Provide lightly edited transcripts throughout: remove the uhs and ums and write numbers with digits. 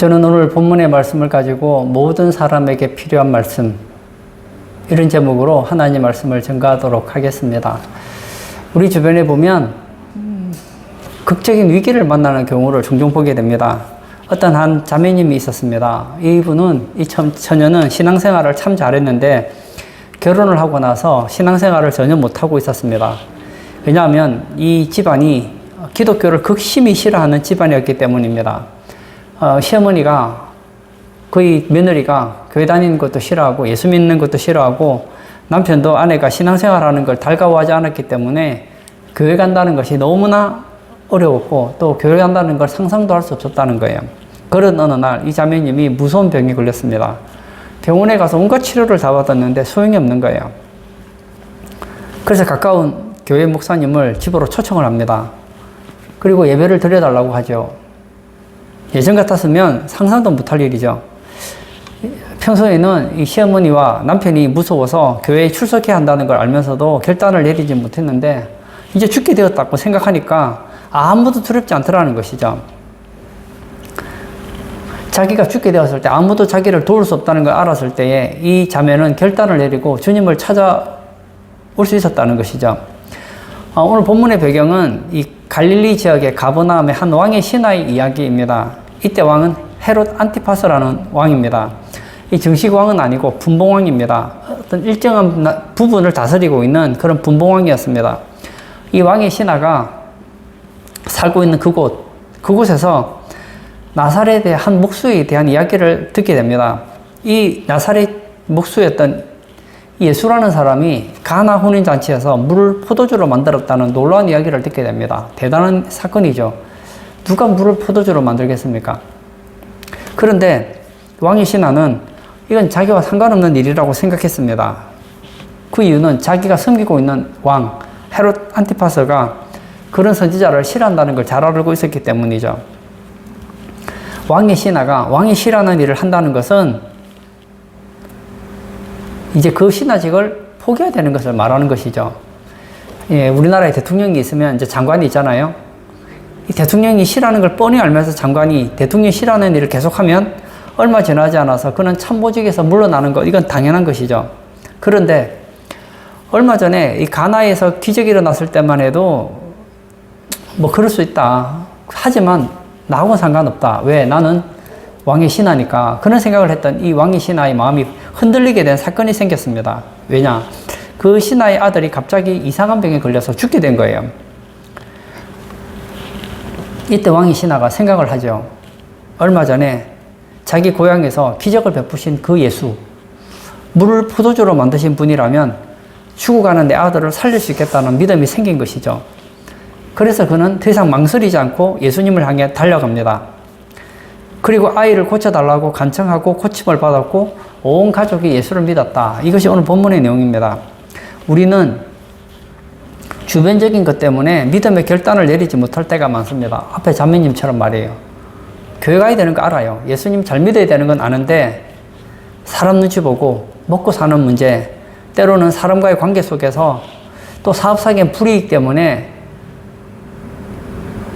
저는 오늘 본문의 말씀을 가지고 모든 사람에게 필요한 말씀, 이런 제목으로 하나님 말씀을 전가하도록 하겠습니다. 우리 주변에 보면 극적인 위기를 만나는 경우를 종종 보게 됩니다. 어떤 한 자매님이 있었습니다. 이분은, 이 처녀는 신앙생활을 참 잘했는데 결혼을 하고 나서 신앙생활을 전혀 못하고 있었습니다. 왜냐하면 이 집안이 기독교를 극심히 싫어하는 집안이었기 때문입니다. 시어머니가, 거의 며느리가 교회 다니는 것도 싫어하고 예수 믿는 것도 싫어하고, 남편도 아내가 신앙생활하는 걸 달가워하지 않았기 때문에 교회 간다는 것이 너무나 어려웠고, 또 교회 간다는 걸 상상도 할 수 없었다는 거예요. 그런 어느 날 이 자매님이 무서운 병이 걸렸습니다. 병원에 가서 온갖 치료를 다 받았는데 소용이 없는 거예요. 그래서 가까운 교회 목사님을 집으로 초청을 합니다. 그리고 예배를 드려달라고 하죠. 예전 같았으면 상상도 못할 일이죠. 평소에는 이 시어머니와 남편이 무서워서 교회에 출석해야 한다는 걸 알면서도 결단을 내리지 못했는데, 이제 죽게 되었다고 생각하니까 아무도 두렵지 않더라는 것이죠. 자기가 죽게 되었을 때 아무도 자기를 도울 수 없다는 걸 알았을 때에 이 자매는 결단을 내리고 주님을 찾아올 수 있었다는 것이죠. 오늘 본문의 배경은 이 갈릴리 지역의 가버나움의 한 왕의 신하의 이야기입니다. 이때 왕은 헤롯 안티파스라는 왕입니다. 이 정식 왕은 아니고 분봉왕입니다. 어떤 일정한 부분을 다스리고 있는 그런 분봉왕이었습니다. 이 왕의 신하가 살고 있는 그곳에서 나사렛의 한 목수에 대한 이야기를 듣게 됩니다. 이 나사렛 목수였던 예수라는 사람이 가나 혼인잔치에서 물을 포도주로 만들었다는 놀라운 이야기를 듣게 됩니다. 대단한 사건이죠. 누가 물을 포도주로 만들겠습니까? 그런데 왕의 신하는 이건 자기와 상관없는 일이라고 생각했습니다. 그 이유는 자기가 섬기고 있는 왕 헤롯 안티파스가 그런 선지자를 싫어한다는 걸 잘 알고 있었기 때문이죠. 왕의 신하가 왕이 싫어하는 일을 한다는 것은 이제 그 신하직을 포기해야 되는 것을 말하는 것이죠. 예, 우리나라에 대통령이 있으면 이제 장관이 있잖아요. 이 대통령이 싫어하는 걸 뻔히 알면서 장관이 대통령이 싫어하는 일을 계속하면 얼마 지나지 않아서 그는 참모직에서 물러나는 것, 이건 당연한 것이죠. 그런데 얼마 전에 이 가나에서 기적이 일어났을 때만 해도 뭐 그럴 수 있다. 하지만 나하고는 상관없다. 왜? 나는 왕의 신하니까. 그런 생각을 했던 이 왕의 신하의 마음이 흔들리게 된 사건이 생겼습니다. 왜냐? 그 신하의 아들이 갑자기 이상한 병에 걸려서 죽게 된 거예요. 이때 왕의 신하가 생각을 하죠. 얼마 전에 자기 고향에서 기적을 베푸신 그 예수, 물을 포도주로 만드신 분이라면 죽어가는 내 아들을 살릴 수 있겠다는 믿음이 생긴 것이죠. 그래서 그는 더 이상 망설이지 않고 예수님을 향해 달려갑니다. 그리고 아이를 고쳐달라고 간청하고 고침을 받았고 온 가족이 예수를 믿었다. 이것이 오늘 본문의 내용입니다. 우리는 주변적인 것 때문에 믿음의 결단을 내리지 못할 때가 많습니다. 앞에 자매님처럼 말이에요. 교회 가야 되는 거 알아요. 예수님 잘 믿어야 되는 건 아는데 사람 눈치 보고 먹고 사는 문제, 때로는 사람과의 관계 속에서 또 사업상의 불이익 때문에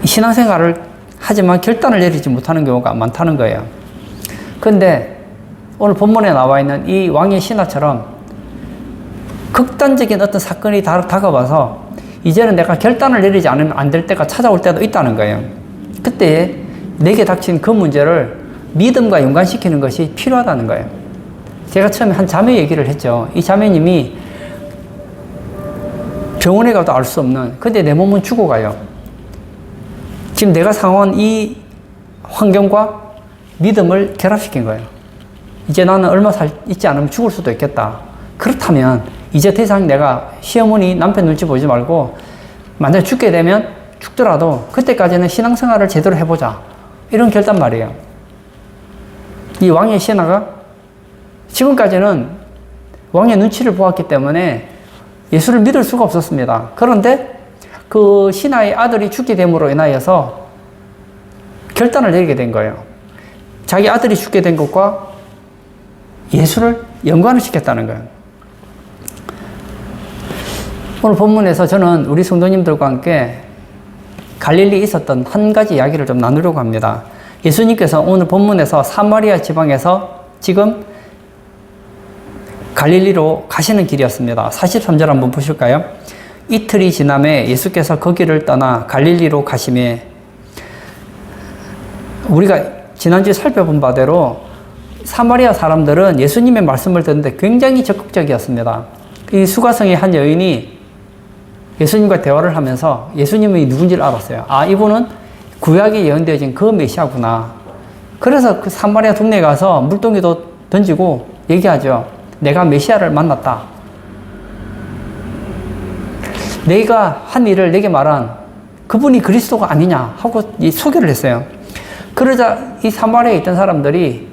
신앙생활을 하지만 결단을 내리지 못하는 경우가 많다는 거예요. 그런데 오늘 본문에 나와 있는 이 왕의 신하처럼 극단적인 어떤 사건이 다가와서 이제는 내가 결단을 내리지 않으면 안 될 때가 찾아올 때도 있다는 거예요. 그때 내게 닥친 그 문제를 믿음과 연관시키는 것이 필요하다는 거예요. 제가 처음에 한 자매 얘기를 했죠. 이 자매님이 병원에 가도 알 수 없는, 근데 내 몸은 죽어가요. 지금 내가 상황한 이 환경과 믿음을 결합시킨 거예요. 이제 나는 얼마 있지 않으면 죽을 수도 있겠다. 그렇다면 이제 더 이상 내가 시어머니 남편 눈치 보지 말고 만약에 죽게 되면 죽더라도 그때까지는 신앙생활을 제대로 해보자. 이런 결단 말이에요. 이 왕의 신하가 지금까지는 왕의 눈치를 보았기 때문에 예수를 믿을 수가 없었습니다. 그런데 그 신하의 아들이 죽게 됨으로 인하여서 결단을 내리게 된 거예요. 자기 아들이 죽게 된 것과 예수를 연관을 시켰다는 거예요. 오늘 본문에서 저는 우리 성도님들과 함께 갈릴리에 있었던 한 가지 이야기를 좀 나누려고 합니다. 예수님께서 오늘 본문에서 사마리아 지방에서 지금 갈릴리로 가시는 길이었습니다. 43절 한번 보실까요? 이틀이 지남에 예수께서 거기를 떠나 갈릴리로 가시매, 우리가 지난주에 살펴본 바대로 사마리아 사람들은 예수님의 말씀을 듣는데 굉장히 적극적이었습니다. 이 수가성의 한 여인이 예수님과 대화를 하면서 예수님이 누군지를 알았어요. 아, 이분은 구약에 예언되어진 그 메시아구나. 그래서 그 사마리아 동네에 가서 물동이도 던지고 얘기하죠. 내가 메시아를 만났다. 내가 한 일을 내게 말한 그분이 그리스도가 아니냐 하고 소개를 했어요. 그러자 이 사마리아에 있던 사람들이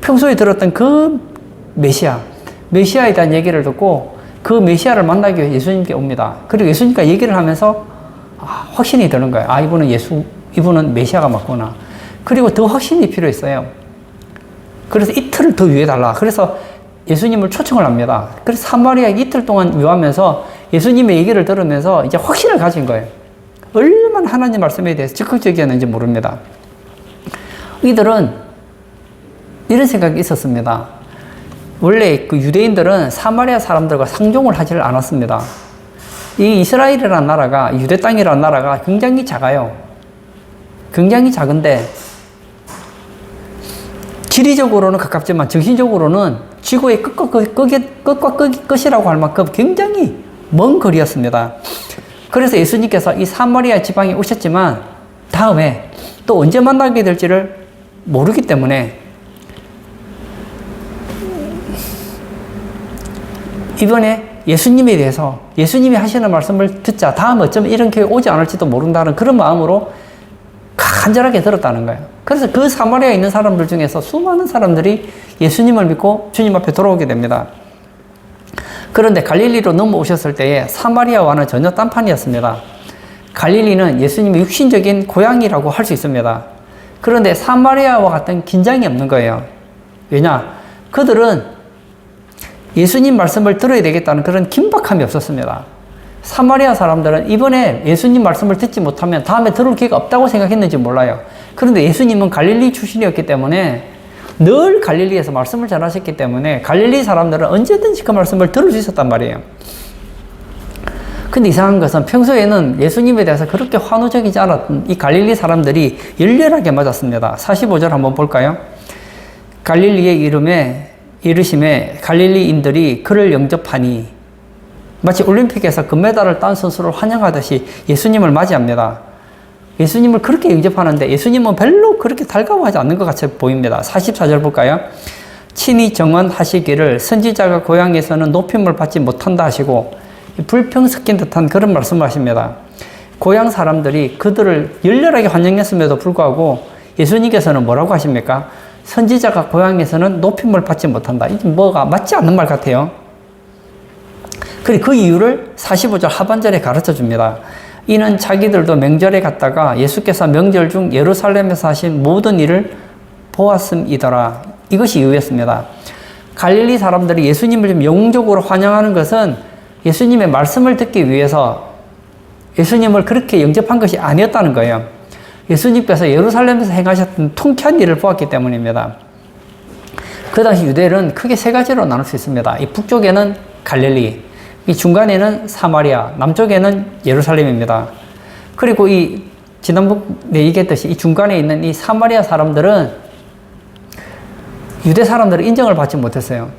평소에 들었던 그 메시아에 대한 얘기를 듣고 그 메시아를 만나기 위해 예수님께 옵니다. 그리고 예수님과 얘기를 하면서 확신이 드는 거예요. 아, 이분은 메시아가 맞구나. 그리고 더 확신이 필요했어요. 그래서 이틀을 더 유예해달라. 그래서 예수님을 초청을 합니다. 그래서 사마리아에 이틀 동안 유하면서 예수님의 얘기를 들으면서 이제 확신을 가진 거예요. 얼마나 하나님 말씀에 대해서 적극적이었는지 모릅니다. 이들은 이런 생각이 있었습니다. 원래 그 유대인들은 사마리아 사람들과 상종을 하지를 않았습니다. 이 이스라엘이라는 나라가, 유대 땅이라는 나라가 굉장히 작아요. 굉장히 작은데 지리적으로는 가깝지만 정신적으로는 지구의 끝과 끝이라고 할 만큼 굉장히 먼 거리였습니다. 그래서 예수님께서 이 사마리아 지방에 오셨지만 다음에 또 언제 만나게 될지를 모르기 때문에 이번에 예수님에 대해서 예수님이 하시는 말씀을 듣자. 다음에 어쩌면 이런 기회가 오지 않을지도 모른다는 그런 마음으로 간절하게 들었다는 거예요. 그래서 그 사마리아에 있는 사람들 중에서 수많은 사람들이 예수님을 믿고 주님 앞에 돌아오게 됩니다. 그런데 갈릴리로 넘어오셨을 때에 사마리아와는 전혀 딴판이었습니다. 갈릴리는 예수님의 육신적인 고향이라고 할 수 있습니다. 그런데 사마리아와 같은 긴장이 없는 거예요. 왜냐? 그들은 예수님 말씀을 들어야 되겠다는 그런 긴박함이 없었습니다. 사마리아 사람들은 이번에 예수님 말씀을 듣지 못하면 다음에 들을 기회가 없다고 생각했는지 몰라요. 그런데 예수님은 갈릴리 출신이었기 때문에 늘 갈릴리에서 말씀을 전하셨기 때문에 갈릴리 사람들은 언제든지 그 말씀을 들을 수 있었단 말이에요. 근데 이상한 것은 평소에는 예수님에 대해서 그렇게 환호적이지 않았던 이 갈릴리 사람들이 열렬하게 맞았습니다. 45절 한번 볼까요? 갈릴리의 이르심에 갈릴리인들이 그를 영접하니, 마치 올림픽에서 금메달을 딴 선수를 환영하듯이 예수님을 맞이합니다. 예수님을 그렇게 영접하는데 예수님은 별로 그렇게 달가워하지 않는 것 같이 보입니다. 44절 볼까요? 친히 정언하시기를 선지자가 고향에서는 높임을 받지 못한다 하시고, 불평 섞인 듯한 그런 말씀을 하십니다. 고향 사람들이 그들을 열렬하게 환영했음에도 불구하고 예수님께서는 뭐라고 하십니까? 선지자가 고향에서는 높임을 받지 못한다. 이게 뭐가 맞지 않는 말 같아요. 그리고 그 이유를 45절 하반절에 가르쳐 줍니다. 이는 자기들도 명절에 갔다가 예수께서 명절 중 예루살렘에서 하신 모든 일을 보았음이더라. 이것이 이유였습니다. 갈릴리 사람들이 예수님을 좀 영웅적으로 환영하는 것은 예수님의 말씀을 듣기 위해서 예수님을 그렇게 영접한 것이 아니었다는 거예요. 예수님께서 예루살렘에서 행하셨던 통쾌한 일을 보았기 때문입니다. 그 당시 유대는 크게 세 가지로 나눌 수 있습니다. 이 북쪽에는 갈릴리, 이 중간에는 사마리아, 남쪽에는 예루살렘입니다. 그리고 이 지난번에 얘기했듯이 이 중간에 있는 이 사마리아 사람들은 유대 사람들의 인정을 받지 못했어요.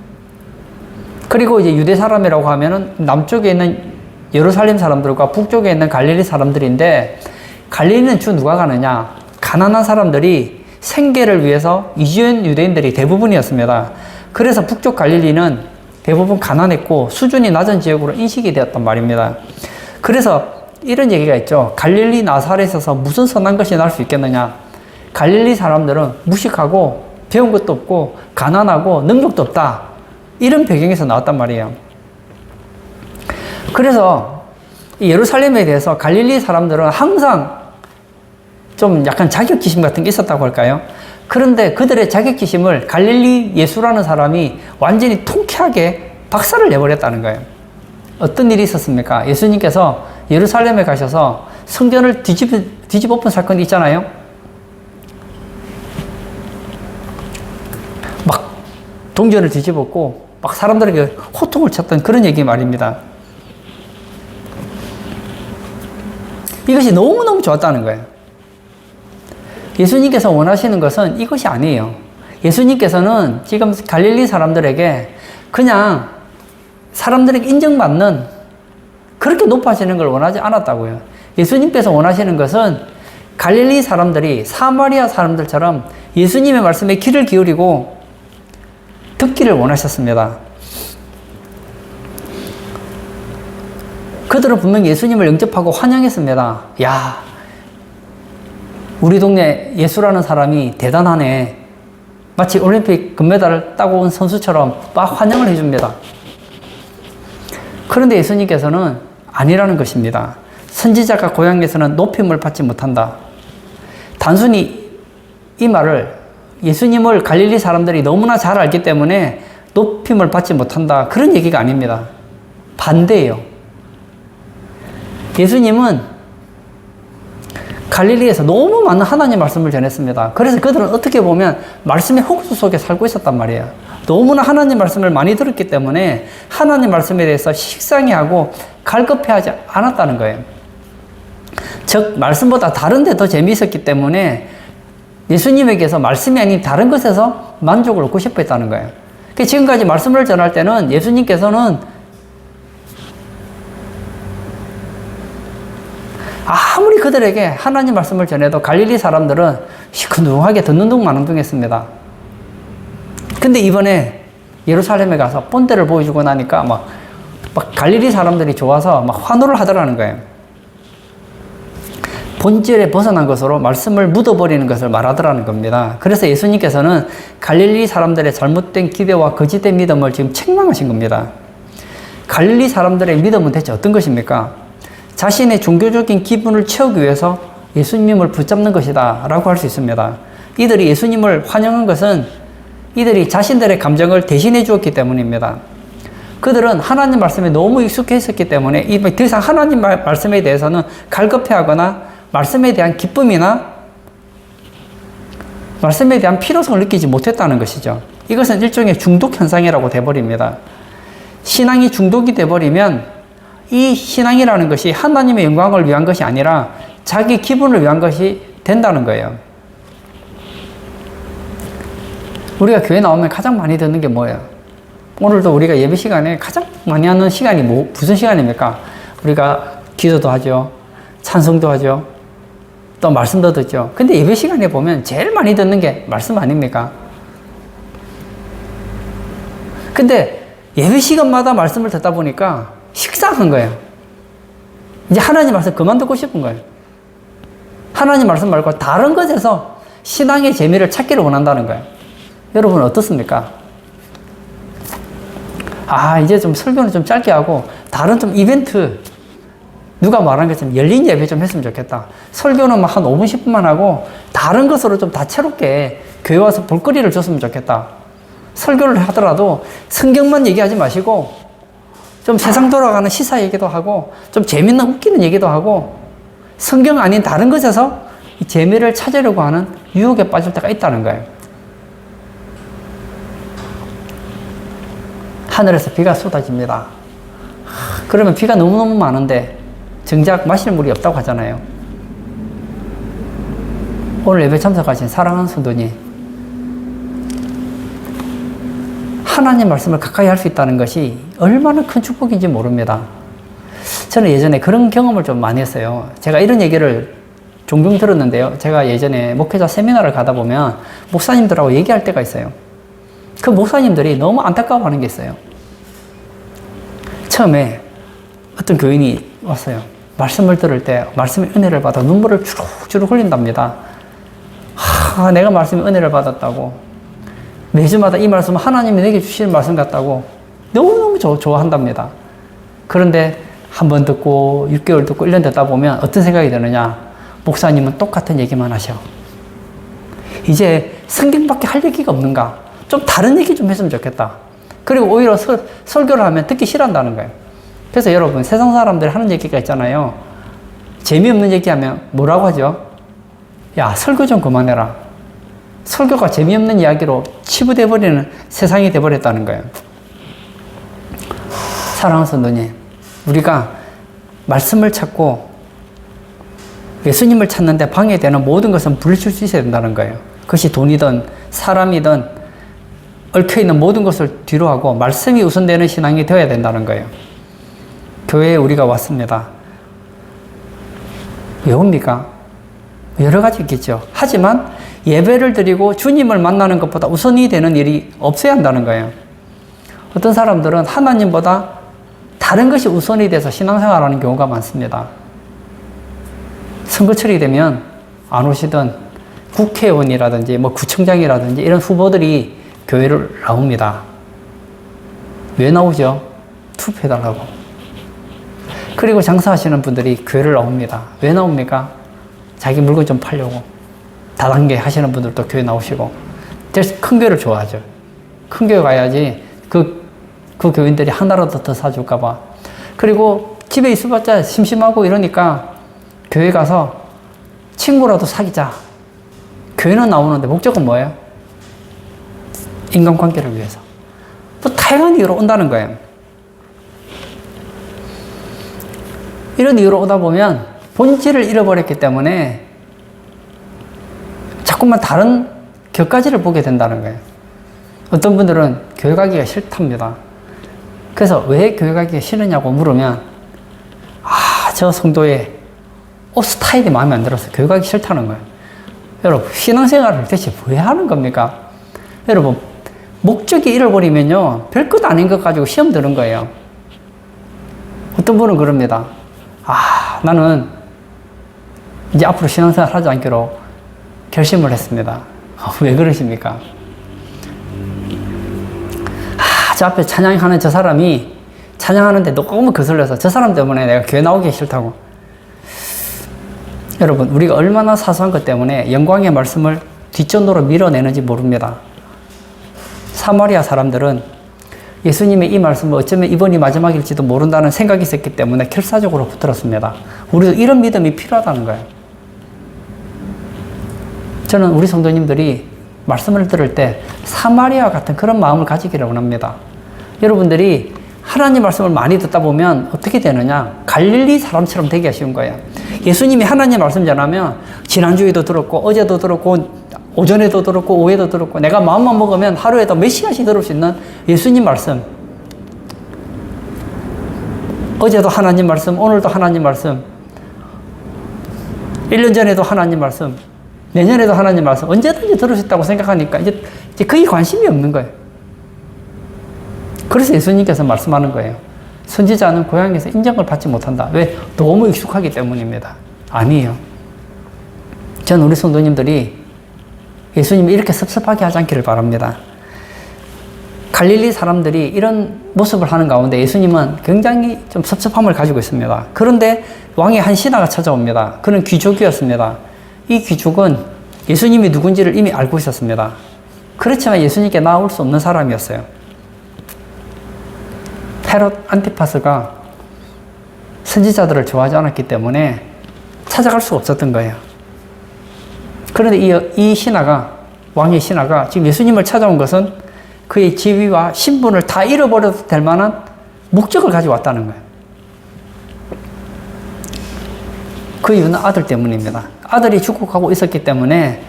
그리고 이제 유대 사람이라고 하면은 남쪽에 있는 예루살렘 사람들과 북쪽에 있는 갈릴리 사람들인데, 갈릴리는 주 누가 가느냐? 가난한 사람들이 생계를 위해서 이주한 유대인들이 대부분이었습니다. 그래서 북쪽 갈릴리는 대부분 가난했고 수준이 낮은 지역으로 인식이 되었단 말입니다. 그래서 이런 얘기가 있죠. 갈릴리 나사렛에서 무슨 선한 것이 날 수 있겠느냐? 갈릴리 사람들은 무식하고 배운 것도 없고 가난하고 능력도 없다. 이런 배경에서 나왔단 말이에요. 그래서 예루살렘에 대해서 갈릴리 사람들은 항상 좀 약간 자격지심 같은 게 있었다고 할까요? 그런데 그들의 자격지심을 갈릴리 예수라는 사람이 완전히 통쾌하게 박살을 내버렸다는 거예요. 어떤 일이 있었습니까? 예수님께서 예루살렘에 가셔서 성전을 뒤집어엎은 사건이 있잖아요. 동전을 뒤집었고 막 사람들에게 호통을 쳤던 그런 얘기 말입니다. 이것이 너무너무 좋았다는 거예요. 예수님께서 원하시는 것은 이것이 아니에요. 예수님께서는 지금 갈릴리 사람들에게 그냥 사람들에게 인정받는 그렇게 높아지는 걸 원하지 않았다고요. 예수님께서 원하시는 것은 갈릴리 사람들이 사마리아 사람들처럼 예수님의 말씀에 귀를 기울이고 듣기를 원하셨습니다. 그들은 분명히 예수님을 영접하고 환영했습니다. 야, 우리 동네 예수라는 사람이 대단하네. 마치 올림픽 금메달을 따고 온 선수처럼 막 환영을 해줍니다. 그런데 예수님께서는 아니라는 것입니다. 선지자가 고향에서는 높임을 받지 못한다. 단순히 이 말을 예수님을 갈릴리 사람들이 너무나 잘 알기 때문에 높임을 받지 못한다. 그런 얘기가 아닙니다. 반대예요. 예수님은 갈릴리에서 너무 많은 하나님 말씀을 전했습니다. 그래서 그들은 어떻게 보면 말씀의 호흡 속에 살고 있었단 말이에요. 너무나 하나님 말씀을 많이 들었기 때문에 하나님 말씀에 대해서 식상해하고 갈급해하지 않았다는 거예요. 즉 말씀보다 다른 데 더 재미있었기 때문에 예수님에게서 말씀이 아닌 다른 것에서 만족을 얻고 싶어 했다는 거예요. 지금까지 말씀을 전할 때는 예수님께서는 아무리 그들에게 하나님 말씀을 전해도 갈릴리 사람들은 시큰둥하게 듣는 둥 마는 둥 했습니다. 근데 이번에 예루살렘에 가서 본때를 보여주고 나니까 막 갈릴리 사람들이 좋아서 막 환호를 하더라는 거예요. 본질에 벗어난 것으로 말씀을 묻어버리는 것을 말하더라는 겁니다. 그래서 예수님께서는 갈릴리 사람들의 잘못된 기대와 거짓된 믿음을 지금 책망하신 겁니다. 갈릴리 사람들의 믿음은 대체 어떤 것입니까? 자신의 종교적인 기분을 채우기 위해서 예수님을 붙잡는 것이다 라고 할 수 있습니다. 이들이 예수님을 환영한 것은 이들이 자신들의 감정을 대신해 주었기 때문입니다. 그들은 하나님 말씀에 너무 익숙해 있었기 때문에 더 이상 하나님 말씀에 대해서는 갈급해하거나 말씀에 대한 기쁨이나 말씀에 대한 필요성을 느끼지 못했다는 것이죠. 이것은 일종의 중독 현상이라고 돼버립니다. 신앙이 중독이 돼버리면 이 신앙이라는 것이 하나님의 영광을 위한 것이 아니라 자기 기분을 위한 것이 된다는 거예요. 우리가 교회 나오면 가장 많이 듣는 게 뭐예요? 오늘도 우리가 예배 시간에 가장 많이 하는 시간이 무슨 시간입니까? 우리가 기도도 하죠. 찬송도 하죠. 또 말씀도 듣죠. 근데 예배 시간에 보면 제일 많이 듣는 게 말씀 아닙니까? 근데 예배 시간마다 말씀을 듣다 보니까 식상한 거예요. 이제 하나님 말씀 그만 듣고 싶은 거예요. 하나님 말씀 말고 다른 것에서 신앙의 재미를 찾기를 원한다는 거예요. 여러분 어떻습니까? 이제 좀 설교는 좀 짧게 하고 다른 좀 이벤트 누가 말한 것처럼 열린 예배 좀 했으면 좋겠다. 설교는 한 5분 10분만 하고 다른 것으로 좀 다채롭게 교회 와서 볼거리를 줬으면 좋겠다. 설교를 하더라도 성경만 얘기하지 마시고 좀 세상 돌아가는 시사 얘기도 하고 좀 재밌는 웃기는 얘기도 하고 성경 아닌 다른 것에서 이 재미를 찾으려고 하는 유혹에 빠질 때가 있다는 거예요. 하늘에서 비가 쏟아집니다. 그러면 비가 너무너무 많은데 정작 마실 물이 없다고 하잖아요. 오늘 예배 참석하신 사랑하는 성도님, 하나님 말씀을 가까이 할 수 있다는 것이 얼마나 큰 축복인지 모릅니다. 저는 예전에 그런 경험을 좀 많이 했어요. 제가 이런 얘기를 종종 들었는데요. 제가 예전에 목회자 세미나를 가다 보면 목사님들하고 얘기할 때가 있어요. 그 목사님들이 너무 안타까워하는 게 있어요. 처음에 어떤 교인이 왔어요. 말씀을 들을 때 말씀의 은혜를 받아 눈물을 주룩주룩 흘린답니다. 내가 말씀의 은혜를 받았다고, 매주마다 이 말씀은 하나님이 내게 주시는 말씀 같다고 너무너무 좋아한답니다. 그런데 한 번 듣고 6개월 듣고 1년 듣다 보면 어떤 생각이 드느냐? 목사님은 똑같은 얘기만 하셔. 이제 성경밖에 할 얘기가 없는가? 좀 다른 얘기 좀 했으면 좋겠다. 그리고 오히려 설교를 하면 듣기 싫어한다는 거예요. 그래서 여러분, 세상 사람들이 하는 얘기가 있잖아요. 재미없는 얘기하면 뭐라고 하죠? 야, 설교 좀 그만해라. 설교가 재미없는 이야기로 치부돼버리는 세상이 돼버렸다는 거예요. 사랑하는 성도님, 우리가 말씀을 찾고 예수님을 찾는데 방해되는 모든 것은 물리칠 수 있어야 된다는 거예요. 그것이 돈이든 사람이든 얽혀있는 모든 것을 뒤로 하고 말씀이 우선되는 신앙이 되어야 된다는 거예요. 교회에 우리가 왔습니다. 왜 옵니까? 여러 가지 있겠죠. 하지만 예배를 드리고 주님을 만나는 것보다 우선이 되는 일이 없어야 한다는 거예요. 어떤 사람들은 하나님보다 다른 것이 우선이 돼서 신앙생활하는 경우가 많습니다. 선거철이 되면 안 오시던 국회의원이라든지 구청장이라든지 이런 후보들이 교회를 나옵니다. 왜 나오죠? 투표해달라고. 그리고 장사하시는 분들이 교회를 나옵니다. 왜 나옵니까? 자기 물건 좀 팔려고. 다단계 하시는 분들도 교회 나오시고. 큰 교회를 좋아하죠. 큰 교회 가야지 그 교인들이 하나라도 더 사줄까봐. 그리고 집에 있어봤자 심심하고 이러니까 교회 가서 친구라도 사귀자. 교회는 나오는데 목적은 뭐예요? 인간관계를 위해서. 또 다양한 이유로 온다는 거예요. 이런 이유로 오다 보면 본질을 잃어버렸기 때문에 자꾸만 다른 격가지를 보게 된다는 거예요. 어떤 분들은 교회 가기가 싫답니다. 그래서 왜 교회 가기가 싫으냐고 물으면 저 성도의 옷 스타일이 마음에 안 들어서 교회 가기 싫다는 거예요. 여러분, 신앙생활을 대체 왜 하는 겁니까? 여러분, 목적이 잃어버리면요 별것 아닌 것 가지고 시험 드는 거예요. 어떤 분은 그럽니다. 나는 이제 앞으로 신앙생활 하지 않기로 결심을 했습니다. 왜 그러십니까? 저 앞에 찬양하는 저 사람이 찬양하는데 너무 거슬려서 저 사람 때문에 내가 교회 나오기 싫다고. 여러분, 우리가 얼마나 사소한 것 때문에 영광의 말씀을 뒷전으로 밀어내는지 모릅니다. 사마리아 사람들은 예수님의 이 말씀을 어쩌면 이번이 마지막일지도 모른다는 생각이 있었기 때문에 결사적으로 붙들었습니다. 우리도 이런 믿음이 필요하다는 거예요. 저는 우리 성도님들이 말씀을 들을 때 사마리아 같은 그런 마음을 가지기를 원합니다. 여러분들이 하나님 말씀을 많이 듣다 보면 어떻게 되느냐? 갈릴리 사람처럼 되기 쉬운 거예요. 예수님이 하나님 말씀 전하면 지난주에도 들었고 어제도 들었고 오전에도 들었고 오후에도 들었고 내가 마음만 먹으면 하루에도 몇 시간씩 들을 수 있는 예수님 말씀. 어제도 하나님 말씀, 오늘도 하나님 말씀, 1년 전에도 하나님 말씀, 내년에도 하나님 말씀, 언제든지 들을 수 있다고 생각하니까 이제 거의 관심이 없는 거예요. 그래서 예수님께서 말씀하는 거예요. 선지자는 고향에서 인정을 받지 못한다. 왜? 너무 익숙하기 때문입니다. 아니에요. 저는 우리 성도님들이 예수님이 이렇게 섭섭하게 하지 않기를 바랍니다. 갈릴리 사람들이 이런 모습을 하는 가운데 예수님은 굉장히 좀 섭섭함을 가지고 있습니다. 그런데 왕의 한 신하가 찾아옵니다. 그는 귀족이었습니다. 이 귀족은 예수님이 누군지를 이미 알고 있었습니다. 그렇지만 예수님께 나올 수 없는 사람이었어요. 헤롯 안티파스가 선지자들을 좋아하지 않았기 때문에 찾아갈 수가 없었던 거예요. 그런데 이 신하가, 왕의 신하가 지금 예수님을 찾아온 것은 그의 지위와 신분을 다 잃어버려도 될 만한 목적을 가지고 왔다는 거예요. 그 이유는 아들 때문입니다. 아들이 죽어가고 있었기 때문에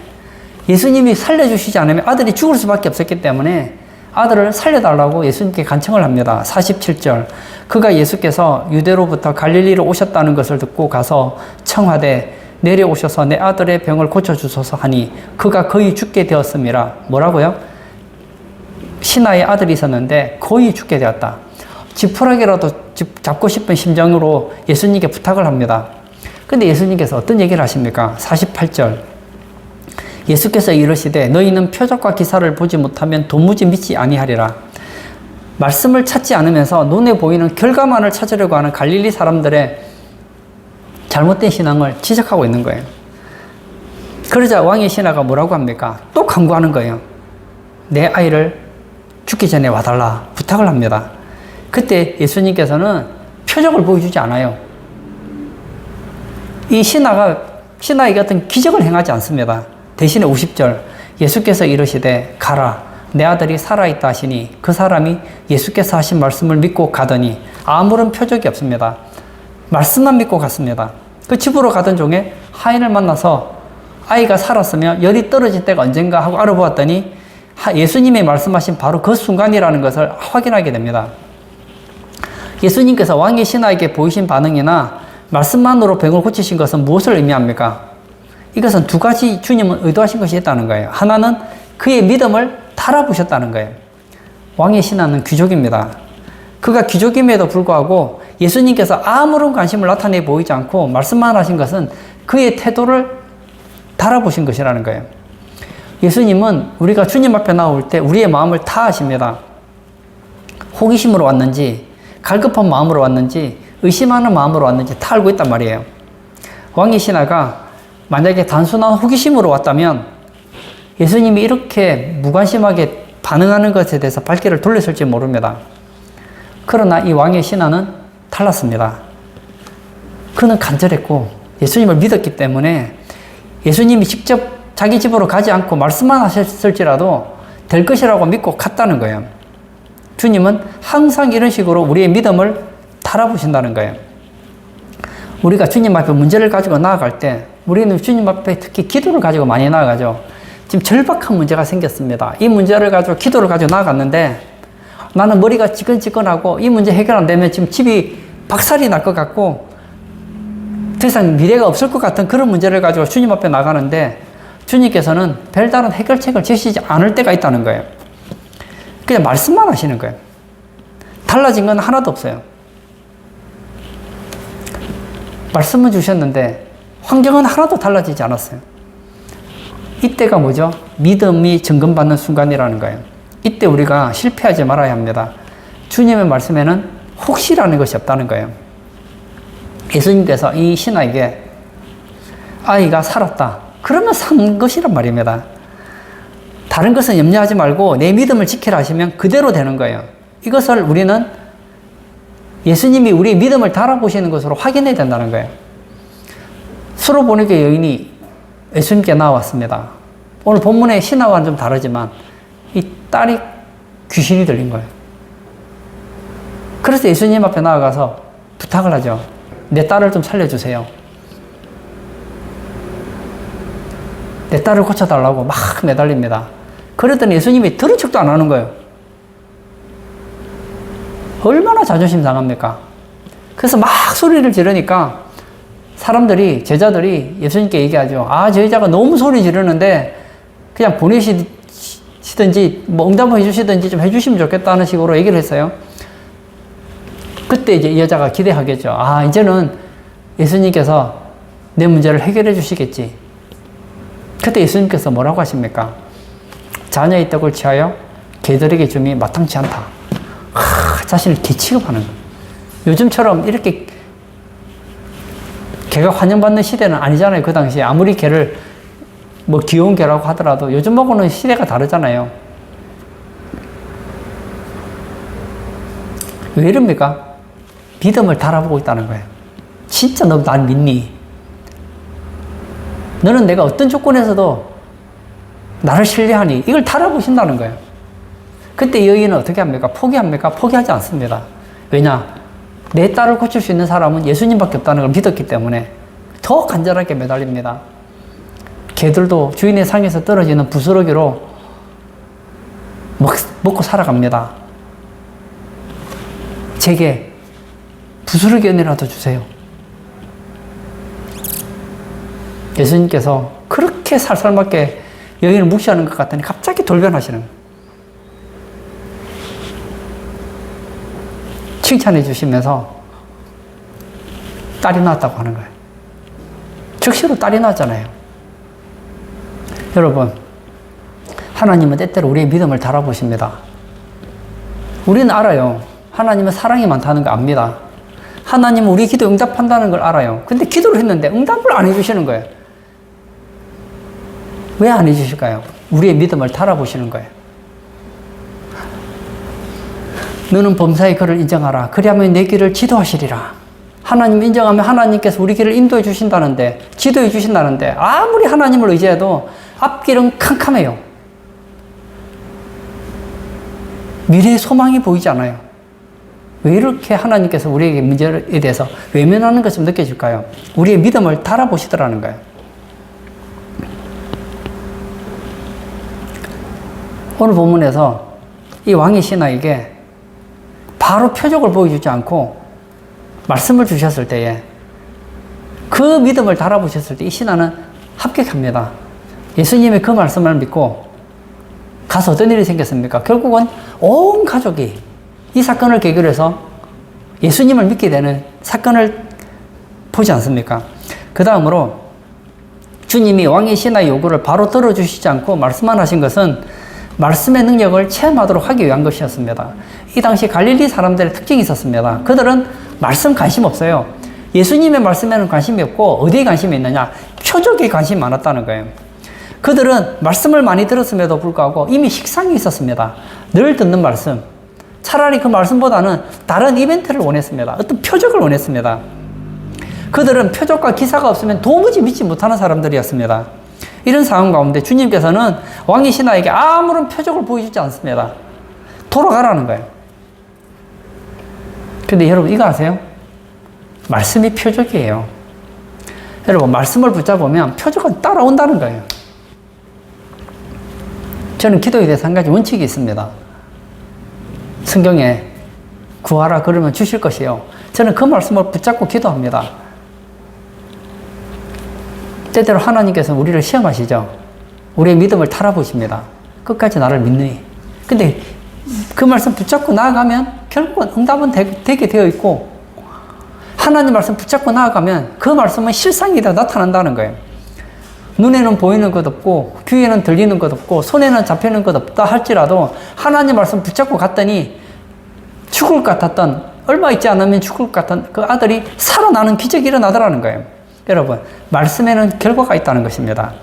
예수님이 살려주시지 않으면 아들이 죽을 수밖에 없었기 때문에 아들을 살려달라고 예수님께 간청을 합니다. 47절. 그가 예수께서 유대로부터 갈릴리로 오셨다는 것을 듣고 가서 청하되 내려오셔서 내 아들의 병을 고쳐주소서 하니 그가 거의 죽게 되었음이라. 뭐라고요? 신하의 아들이 있었는데 거의 죽게 되었다. 지푸라기라도 잡고 싶은 심정으로 예수님께 부탁을 합니다. 근데 예수님께서 어떤 얘기를 하십니까? 48절. 예수께서 이르시되 너희는 표적과 기사를 보지 못하면 도무지 믿지 아니하리라. 말씀을 찾지 않으면서 눈에 보이는 결과만을 찾으려고 하는 갈릴리 사람들의 잘못된 신앙을 지적하고 있는 거예요. 그러자 왕의 신하가 뭐라고 합니까? 또 간구하는 거예요. 내 아이를 죽기 전에 와달라 부탁을 합니다. 그때 예수님께서는 표적을 보여주지 않아요. 이 신하에게 어떤 기적을 행하지 않습니다. 대신에 50절 예수께서 이르시되 가라 내 아들이 살아있다 하시니 그 사람이 예수께서 하신 말씀을 믿고 가더니 아무런 표적이 없습니다. 말씀만 믿고 갔습니다. 그 집으로 가던 중에 하인을 만나서 아이가 살았으며 열이 떨어질 때가 언젠가 하고 알아보았더니 예수님이 말씀하신 바로 그 순간이라는 것을 확인하게 됩니다. 예수님께서 왕의 신하에게 보이신 반응이나 말씀만으로 병을 고치신 것은 무엇을 의미합니까? 이것은 두 가지 주님은 의도하신 것이 있다는 거예요. 하나는 그의 믿음을 달아보셨다는 거예요. 왕의 신하는 귀족입니다. 그가 귀족임에도 불구하고 예수님께서 아무런 관심을 나타내 보이지 않고 말씀만 하신 것은 그의 태도를 달아보신 것이라는 거예요. 예수님은 우리가 주님 앞에 나올 때 우리의 마음을 타하십니다. 호기심으로 왔는지 갈급한 마음으로 왔는지 의심하는 마음으로 왔는지 다 알고 있단 말이에요. 왕의 신하가 만약에 단순한 호기심으로 왔다면 예수님이 이렇게 무관심하게 반응하는 것에 대해서 발길을 돌렸을지 모릅니다. 그러나 이 왕의 신하는 달랐습니다. 그는 간절했고 예수님을 믿었기 때문에 예수님이 직접 자기 집으로 가지 않고 말씀만 하셨을지라도 될 것이라고 믿고 갔다는 거예요. 주님은 항상 이런 식으로 우리의 믿음을 달아보신다는 거예요. 우리가 주님 앞에 문제를 가지고 나아갈 때 우리는 주님 앞에 특히 기도를 가지고 많이 나아가죠. 지금 절박한 문제가 생겼습니다. 이 문제를 가지고 기도를 가지고 나아갔는데 나는 머리가 지끈지끈하고 이 문제 해결 안 되면 지금 집이 박살이 날 것 같고 더 이상 미래가 없을 것 같은 그런 문제를 가지고 주님 앞에 나가는데 주님께서는 별다른 해결책을 제시하지 않을 때가 있다는 거예요. 그냥 말씀만 하시는 거예요. 달라진 건 하나도 없어요. 말씀은 주셨는데 환경은 하나도 달라지지 않았어요. 이때가 뭐죠? 믿음이 증거받는 순간이라는 거예요. 이때 우리가 실패하지 말아야 합니다. 주님의 말씀에는 혹시라는 것이 없다는 거예요. 예수님께서 이 신하에게 아이가 살았다. 그러면 산 것이란 말입니다. 다른 것은 염려하지 말고 내 믿음을 지키라 하시면 그대로 되는 거예요. 이것을 우리는 예수님이 우리의 믿음을 달아보시는 것으로 확인해야 된다는 거예요. 수로보니게 여인이 예수님께 나왔습니다. 오늘 본문의 신하와는 좀 다르지만 이 딸이 귀신이 들린 거예요. 그래서 예수님 앞에 나아가서 부탁을 하죠. 내 딸을 좀 살려주세요. 내 딸을 고쳐달라고 막 매달립니다. 그랬더니 예수님이 들은 척도 안 하는 거예요. 얼마나 자존심 상합니까? 그래서 막 소리를 지르니까 사람들이, 제자들이 예수님께 얘기하죠. 아, 저 여자가 너무 소리 지르는데 그냥 보내시든지 뭐 응답을 해주시든지 좀 해주시면 좋겠다는 식으로 얘기를 했어요. 그때 이제 이 여자가 기대하겠죠. 아, 이제는 예수님께서 내 문제를 해결해 주시겠지. 그때 예수님께서 뭐라고 하십니까? 자녀의 떡을 취하여 개들에게 줌이 마땅치 않다. 자신을 개 취급하는 거예요. 요즘처럼 이렇게 개가 환영받는 시대는 아니잖아요. 그 당시에 아무리 개를 뭐 귀여운 개라고 하더라도 요즘하고는 시대가 다르잖아요. 왜 이럽니까? 믿음을 달아보고 있다는 거예요. 진짜 너 날 믿니? 너는 내가 어떤 조건에서도 나를 신뢰하니? 이걸 달아보신다는 거예요. 그때 여인은 어떻게 합니까? 포기합니까? 포기하지 않습니다. 왜냐? 내 딸을 고칠 수 있는 사람은 예수님밖에 없다는 걸 믿었기 때문에 더 간절하게 매달립니다. 개들도 주인의 상에서 떨어지는 부스러기로 먹고 살아갑니다. 제게 부스러기 은혜라도 주세요. 예수님께서 그렇게 살살맞게 여인을 무시하는 것 같더니 갑자기 돌변하시는 거예요. 칭찬해 주시면서 딸이 낳았다고 하는 거예요. 즉시로 딸이 낳았잖아요. 여러분, 하나님은 때때로 우리의 믿음을 달아보십니다. 우리는 알아요. 하나님은 사랑이 많다는 거 압니다. 하나님은 우리 기도 응답한다는 걸 알아요. 근데 기도를 했는데 응답을 안 해주시는 거예요. 왜 안 해주실까요? 우리의 믿음을 달아보시는 거예요. 너는 범사의 그를 인정하라. 그리하면 내 길을 지도하시리라. 하나님 인정하면 하나님께서 우리 길을 인도해 주신다는데, 지도해 주신다는데, 아무리 하나님을 의지해도 앞길은 캄캄해요. 미래의 소망이 보이지 않아요. 왜 이렇게 하나님께서 우리에게 문제에 대해서 외면하는 것처럼 느껴질까요? 우리의 믿음을 달아보시더라는 거예요. 오늘 본문에서 이 왕이 신하에게 바로 표적을 보여주지 않고 말씀을 주셨을 때에 그 믿음을 달아보셨을 때 이 신하는 합격합니다. 예수님의 그 말씀을 믿고 가서 어떤 일이 생겼습니까? 결국은 온 가족이 이 사건을 계기로 해서 예수님을 믿게 되는 사건을 보지 않습니까? 그 다음으로 주님이 왕의 신하의 요구를 바로 들어주시지 않고 말씀만 하신 것은 말씀의 능력을 체험하도록 하기 위한 것이었습니다. 이 당시 갈릴리 사람들의 특징이 있었습니다. 그들은 말씀 관심 없어요. 예수님의 말씀에는 관심이 없고 어디에 관심이 있느냐? 표적에 관심이 많았다는 거예요. 그들은 말씀을 많이 들었음에도 불구하고 이미 식상이 있었습니다. 늘 듣는 말씀. 차라리 그 말씀보다는 다른 이벤트를 원했습니다. 어떤 표적을 원했습니다. 그들은 표적과 기사가 없으면 도무지 믿지 못하는 사람들이었습니다. 이런 상황 가운데 주님께서는 왕의 신하에게 아무런 표적을 보여주지 않습니다. 돌아가라는 거예요. 근데 여러분 이거 아세요? 말씀이 표적이에요. 여러분 말씀을 붙잡으면 표적은 따라온다는 거예요. 저는 기도에 대해서 한 가지 원칙이 있습니다. 성경에 구하라 그러면 주실 것이요. 저는 그 말씀을 붙잡고 기도합니다. 때때로 하나님께서 우리를 시험하시죠. 우리의 믿음을 탈아보십니다. 끝까지 나를 믿느니. 근데 그 말씀 붙잡고 나아가면 결국은 응답은 되게 되어 있고 하나님 말씀 붙잡고 나아가면 그 말씀은 실상이 다 나타난다는 거예요. 눈에는 보이는 것 없고 귀에는 들리는 것 없고 손에는 잡히는 것 없다 할지라도 하나님 말씀 붙잡고 갔더니 죽을 것 같았던 얼마 있지 않으면 죽을 것 같은 그 아들이 살아나는 기적이 일어나더라는 거예요. 여러분 말씀에는 결과가 있다는 것입니다.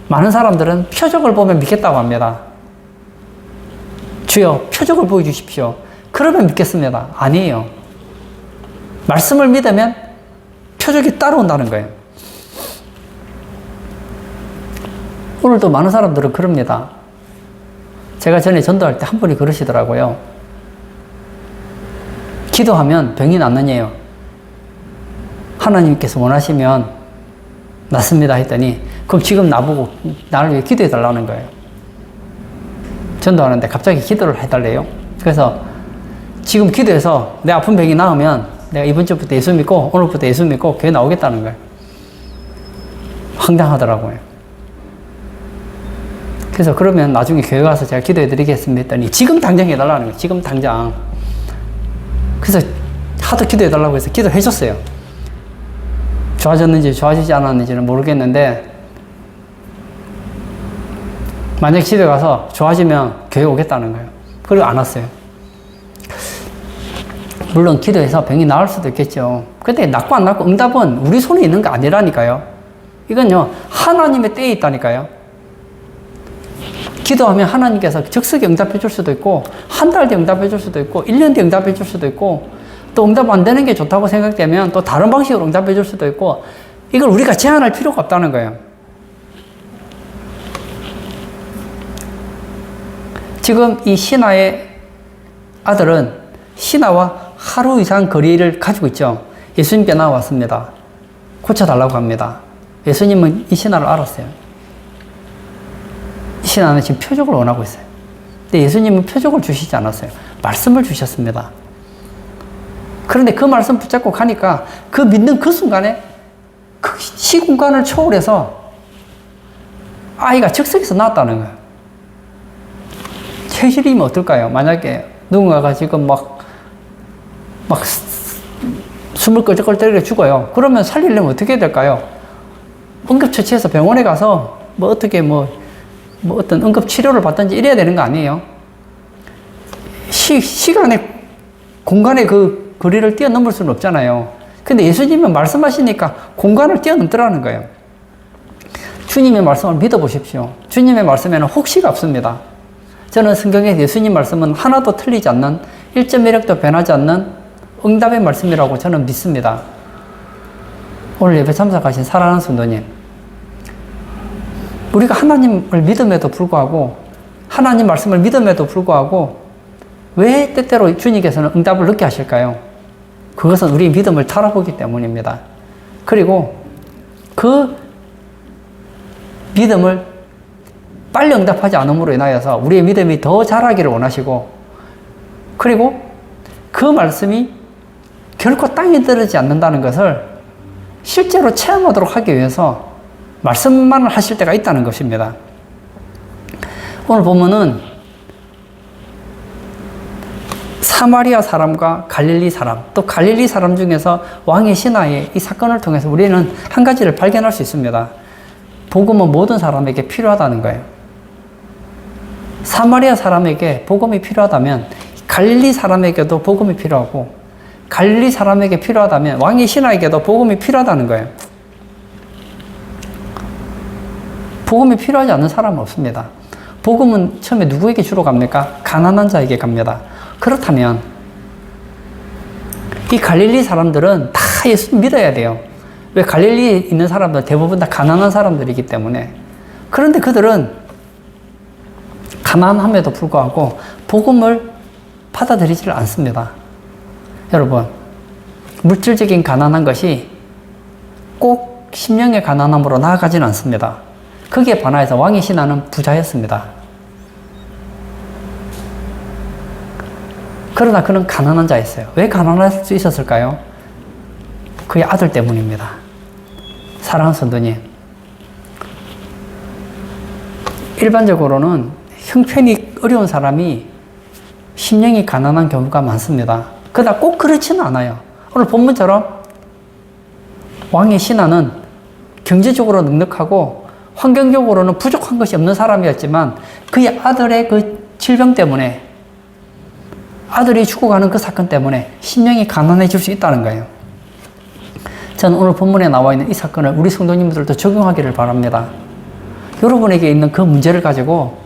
많은 사람들은 표적을 보면 믿겠다고 합니다. 주여 표적을 보여주십시오. 그러면 믿겠습니다. 아니에요. 말씀을 믿으면 표적이 따라온다는 거예요. 오늘도 많은 사람들은 그럽니다. 제가 전에 전도할 때 한 분이 그러시더라고요. 기도하면 병이 낫느냐요. 하나님께서 원하시면 낫습니다 했더니 그럼 지금 나보고 나를 위해 기도해 달라는 거예요. 전도하는데 갑자기 기도를 해달래요. 그래서 지금 기도해서 내 아픈 병이 나으면 내가 이번 주부터 예수 믿고 오늘부터 예수 믿고 교회 나오겠다는 거예요. 황당하더라고요. 그래서 그러면 나중에 교회 가서 제가 기도해 드리겠습니다 했더니 지금 당장 해달라는 거예요. 지금 당장. 그래서 하도 기도해 달라고 해서 기도해 줬어요. 좋아졌는지 좋아지지 않았는지는 모르겠는데 만약 집에 가서 좋아지면 교회 오겠다는 거예요. 그리고 안 왔어요. 물론 기도해서 병이 나을 수도 있겠죠. 근데 낫고 안 낫고 응답은 우리 손에 있는 거 아니라니까요. 이건요 하나님의 때에 있다니까요. 기도하면 하나님께서 즉석에 응답해 줄 수도 있고 한 달 뒤에 응답해 줄 수도 있고 1년 뒤에 응답해 줄 수도 있고 또 응답 안 되는 게 좋다고 생각되면 또 다른 방식으로 응답해 줄 수도 있고 이걸 우리가 제한할 필요가 없다는 거예요. 지금 이 신하의 아들은 신하와 하루 이상 거리를 가지고 있죠. 예수님께 나왔습니다. 고쳐달라고 합니다. 예수님은 이 신하를 알았어요. 이 신하는 지금 표적을 원하고 있어요. 근데 예수님은 표적을 주시지 않았어요. 말씀을 주셨습니다. 그런데 그 말씀 붙잡고 가니까 그 믿는 그 순간에 그 시공간을 초월해서 아이가 즉석에서 나왔다는 거예요. 현실이면 어떨까요? 만약에 누군가가 지금 막 숨을 끌적끌적 죽어요. 그러면 살리려면 어떻게 해야 될까요? 응급처치해서 병원에 가서 어떻게 어떤 응급치료를 받든지 이래야 되는 거 아니에요? 시간의, 공간의 그 거리를 뛰어넘을 수는 없잖아요. 근데 예수님은 말씀하시니까 공간을 뛰어넘더라는 거예요. 주님의 말씀을 믿어보십시오. 주님의 말씀에는 혹시가 없습니다. 저는 성경의 예수님 말씀은 하나도 틀리지 않는 1.1획도 변하지 않는 응답의 말씀이라고 저는 믿습니다. 오늘 예배 참석하신 사랑하는 성도님, 우리가 하나님을 믿음에도 불구하고 하나님 말씀을 믿음에도 불구하고 왜 때때로 주님께서는 응답을 늦게 하실까요? 그것은 우리의 믿음을 타라보기 때문입니다. 그리고 그 믿음을 빨리 응답하지 않음으로 인하여서 우리의 믿음이 더 자라기를 원하시고, 그리고 그 말씀이 결코 땅에 떨어지지 않는다는 것을 실제로 체험하도록 하기 위해서 말씀만을 하실 때가 있다는 것입니다. 오늘 보면은 사마리아 사람과 갈릴리 사람, 또 갈릴리 사람 중에서 왕의 신하의 이 사건을 통해서 우리는 한 가지를 발견할 수 있습니다. 복음은 모든 사람에게 필요하다는 거예요. 사마리아 사람에게 복음이 필요하다면 갈릴리 사람에게도 복음이 필요하고, 갈릴리 사람에게 필요하다면 왕의 신하에게도 복음이 필요하다는 거예요. 복음이 필요하지 않는 사람은 없습니다. 복음은 처음에 누구에게 주로 갑니까? 가난한 자에게 갑니다. 그렇다면 이 갈릴리 사람들은 다 예수 믿어야 돼요. 왜? 갈릴리에 있는 사람들 대부분 다 가난한 사람들이기 때문에. 그런데 그들은 가난함에도 불구하고 복음을 받아들이지를 않습니다. 여러분, 물질적인 가난한 것이 꼭 심령의 가난함으로 나아가지는 않습니다. 거기에 반하여서 왕의 신하는 부자였습니다. 그러나 그는 가난한 자였어요. 왜 가난할 수 있었을까요? 그의 아들 때문입니다. 사랑하는 성도님, 일반적으로는 형편이 어려운 사람이 심령이 가난한 경우가 많습니다. 그러나 꼭 그렇지는 않아요. 오늘 본문처럼 왕의 신하는 경제적으로 넉넉하고 환경적으로는 부족한 것이 없는 사람이었지만 그의 아들의 그 질병 때문에, 아들이 죽어가는 그 사건 때문에 심령이 가난해질 수 있다는 거예요. 저는 오늘 본문에 나와 있는 이 사건을 우리 성도님들도 적용하기를 바랍니다. 여러분에게 있는 그 문제를 가지고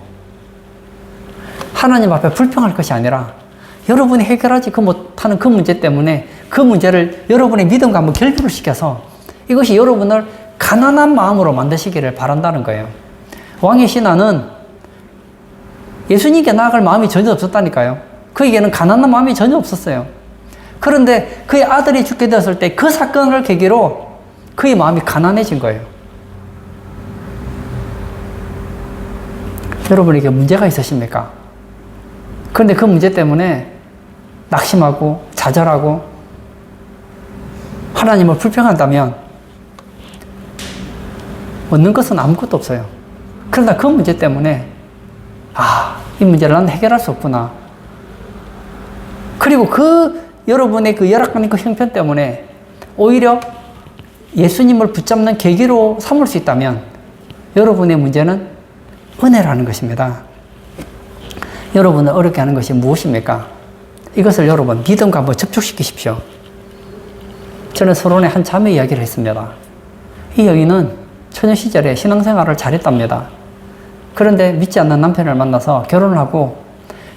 하나님 앞에 불평할 것이 아니라 여러분이 해결하지 못하는 그 문제 때문에 그 문제를 여러분의 믿음과 한번 결부를 시켜서 이것이 여러분을 가난한 마음으로 만드시기를 바란다는 거예요. 왕의 신하는 예수님께 나아갈 마음이 전혀 없었다니까요. 그에게는 가난한 마음이 전혀 없었어요. 그런데 그의 아들이 죽게 되었을 때 그 사건을 계기로 그의 마음이 가난해진 거예요. 여러분에게 문제가 있으십니까? 그런데 그 문제 때문에 낙심하고 좌절하고 하나님을 불평한다면 얻는 것은 아무것도 없어요. 그러나 그 문제 때문에 이 문제를 난 해결할 수 없구나. 그리고 여러분의 그 열악한 그 형편 때문에 오히려 예수님을 붙잡는 계기로 삼을 수 있다면 여러분의 문제는 은혜라는 것입니다. 여러분을 어렵게 하는 것이 무엇입니까? 이것을 여러분 믿음과 한번 접촉시키십시오. 저는 서론에 한 자매 이야기를 했습니다. 이 여인은 처녀 시절에 신앙생활을 잘했답니다. 그런데 믿지 않는 남편을 만나서 결혼을 하고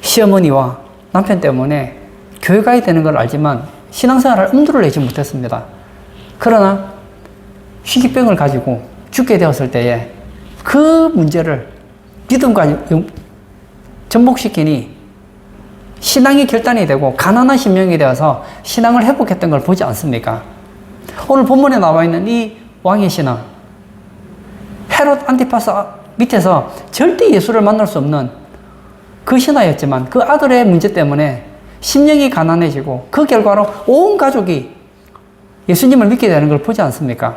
시어머니와 남편 때문에 교회 가야 되는 걸 알지만 신앙생활을 엄두를 내지 못했습니다. 그러나 희귀병을 가지고 죽게 되었을 때에 그 문제를 믿음과 접목시키니 신앙이 결단이 되고 가난한 심령이 되어서 신앙을 회복했던 걸 보지 않습니까? 오늘 본문에 나와 있는 이 왕의 신하, 헤롯 안티파스 밑에서 절대 예수를 만날 수 없는 그 신하였지만 그 아들의 문제 때문에 심령이 가난해지고 그 결과로 온 가족이 예수님을 믿게 되는 걸 보지 않습니까?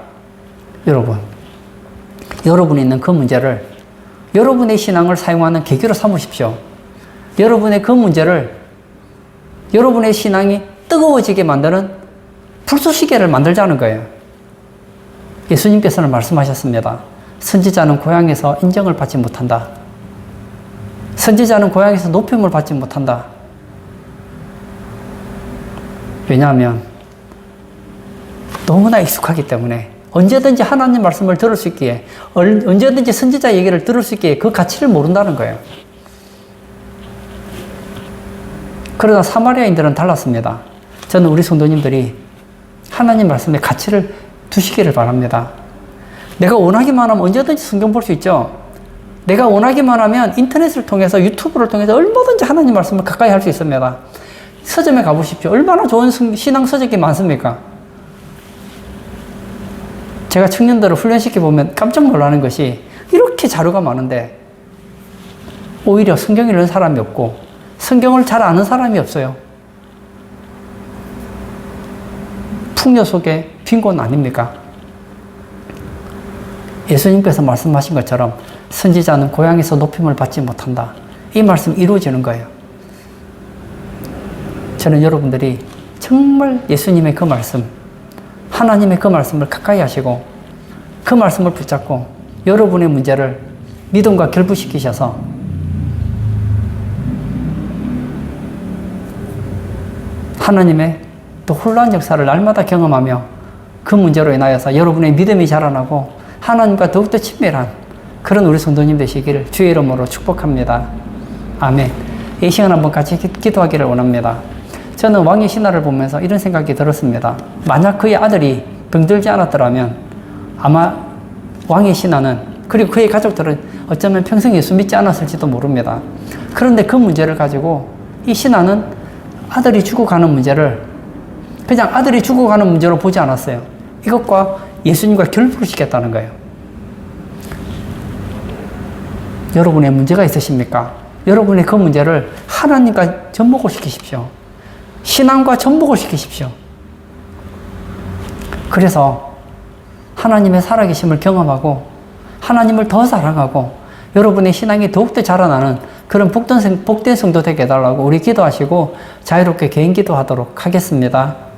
여러분이 있는 그 문제를 여러분의 신앙을 사용하는 계기로 삼으십시오. 여러분의 그 문제를 여러분의 신앙이 뜨거워지게 만드는 불쏘시개를 만들자는 거예요. 예수님께서는 말씀하셨습니다. 선지자는 고향에서 인정을 받지 못한다. 선지자는 고향에서 높임을 받지 못한다. 왜냐하면 너무나 익숙하기 때문에 언제든지 하나님 말씀을 들을 수 있기에, 언제든지 선지자 얘기를 들을 수 있기에 그 가치를 모른다는 거예요. 그러나 사마리아인들은 달랐습니다. 저는 우리 성도님들이 하나님 말씀의 가치를 두시기를 바랍니다. 내가 원하기만 하면 언제든지 성경 볼 수 있죠. 내가 원하기만 하면 인터넷을 통해서 유튜브를 통해서 얼마든지 하나님 말씀을 가까이 할 수 있습니다. 서점에 가보십시오. 얼마나 좋은 신앙 서적이 많습니까? 제가 청년들을 훈련시켜 보면 깜짝 놀라는 것이 이렇게 자료가 많은데 오히려 성경 읽는 사람이 없고 성경을 잘 아는 사람이 없어요. 풍요 속에 빈곤 아닙니까? 예수님께서 말씀하신 것처럼 선지자는 고향에서 높임을 받지 못한다. 이 말씀 이루어지는 거예요. 저는 여러분들이 정말 예수님의 그 말씀, 하나님의 그 말씀을 가까이 하시고 그 말씀을 붙잡고 여러분의 문제를 믿음과 결부시키셔서 하나님의 또 혼란 역사를 날마다 경험하며 그 문제로 인하여서 여러분의 믿음이 자라나고 하나님과 더욱더 친밀한 그런 우리 성도님 되시기를 주의 이름으로 축복합니다. 아멘. 이 시간 한번 같이 기도하기를 원합니다. 저는 왕의 신화를 보면서 이런 생각이 들었습니다. 만약 그의 아들이 병들지 않았더라면 아마 왕의 신하는 그리고 그의 가족들은 어쩌면 평생 예수 믿지 않았을지도 모릅니다. 그런데 그 문제를 가지고 이 신하는 아들이 죽어가는 문제를 그냥 아들이 죽어가는 문제로 보지 않았어요. 이것과 예수님과 결부를 시켰다는 거예요. 여러분의 문제가 있으십니까? 여러분의 그 문제를 하나님과 접목을 시키십시오. 신앙과 접목을 시키십시오. 그래서 하나님의 살아계심을 경험하고 하나님을 더 사랑하고 여러분의 신앙이 더욱더 자라나는 그런 복된 성도 되게 해달라고 우리 기도하시고 자유롭게 개인 기도하도록 하겠습니다.